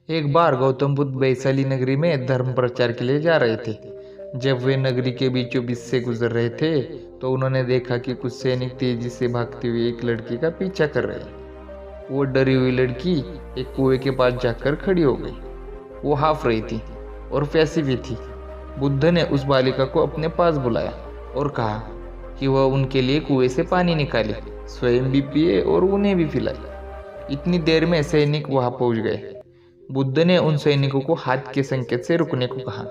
एक बार गौतम बुद्ध वैशाली नगरी में धर्म प्रचार के लिए जा रहे थे। जब वे नगरी के बीचों बीच से गुजर रहे थे तो उन्होंने देखा कि कुछ सैनिक तेजी से भागते हुए एक लड़की का पीछा कर रहे हैं। वो डरी हुई लड़की एक कुएं के पास जाकर खड़ी हो गई। वो हाफ रही थी और प्यासी भी थी। बुद्ध ने उस बालिका को अपने पास बुलाया और कहा कि वह उनके लिए कुएं से पानी निकाले, स्वयं भी पिए और उन्हें भी पिलाए। इतनी देर में सैनिक वहां पहुंच गए। बुद्ध ने उन सैनिकों को हाथ के संकेत से रुकने को कहा।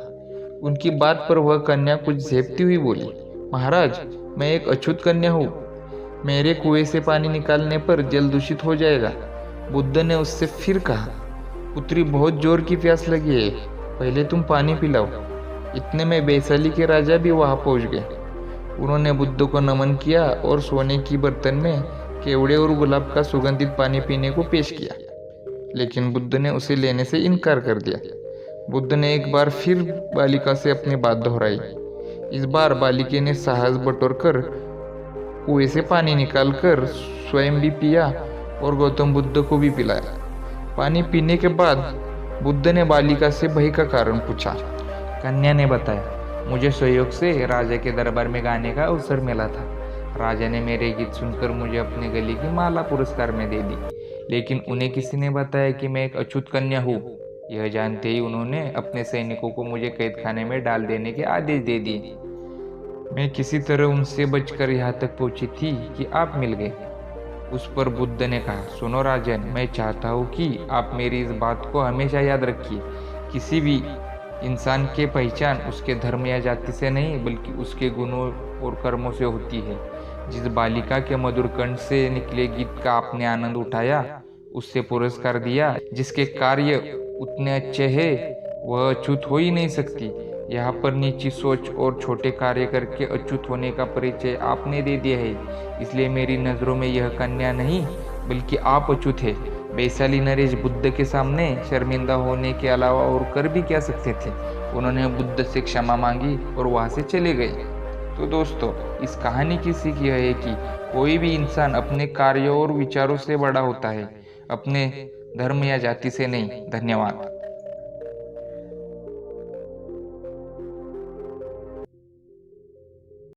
उनकी बात पर वह कन्या कुछ झेपती हुई बोली, महाराज, मैं एक अछूत कन्या हूँ। मेरे कुएं से पानी निकालने पर जल दूषित हो जाएगा। बुद्ध ने उससे फिर कहा, पुत्री, बहुत जोर की प्यास लगी है, पहले तुम पानी पिलाओ। इतने में वैशाली के राजा भी वहां पहुंच गए। उन्होंने बुद्ध को नमन किया और सोने की बर्तन में केवड़े और गुलाब का सुगंधित पानी पीने को पेश किया, लेकिन बुद्ध ने उसे लेने से इनकार कर दिया। बुद्ध ने एक बार फिर बालिका से अपनी बात दोहराई। इस बार बालिका ने साहस बटोरकर कुएं से पानी निकालकर स्वयं भी पिया और गौतम बुद्ध को भी पिलाया। पानी पीने के बाद बुद्ध ने बालिका से भय का कारण पूछा। कन्या ने बताया, मुझे संयोग से राजा के दरबार में गाने का अवसर मिला था। राजा ने मेरे गीत सुनकर मुझे अपने गले की माला पुरस्कार में दे दी, लेकिन उन्हें किसी ने बताया कि मैं एक अछूत कन्या हूँ। यह जानते ही उन्होंने अपने सैनिकों को मुझे कैद खाने में डाल देने के आदेश दे दिए। मैं किसी तरह उनसे बचकर यहाँ तक पहुंची थी कि आप मिल गए। उस पर बुद्ध ने कहा, सुनो राजन, मैं चाहता हूँ कि आप मेरी इस बात को हमेशा याद रखिए। किसी भी इंसान की पहचान उसके धर्म या जाति से नहीं, बल्कि उसके गुणों और कर्मों से होती है। जिस बालिका के मधुर कंठ से निकले गीत का आपने आनंद उठाया, उससे पुरस्कार दिया। जिसके कार्य उतने अच्छे हैं, वह अछूत हो ही नहीं सकती। यहाँ पर नीची सोच और छोटे कार्य करके अछूत होने का परिचय आपने दे दिया है। इसलिए मेरी नज़रों में यह कन्या नहीं, बल्कि आप अछूत है। वैशाली नरेश बुद्ध के सामने शर्मिंदा होने के अलावा और कर भी क्या सकते थे। उन्होंने बुद्ध से क्षमा मांगी और वहां से चले गए। तो दोस्तों, इस कहानी की सीख यह है कि कोई भी इंसान अपने कार्यों और विचारों से बड़ा होता है, अपने धर्म या जाति से नहीं। धन्यवाद।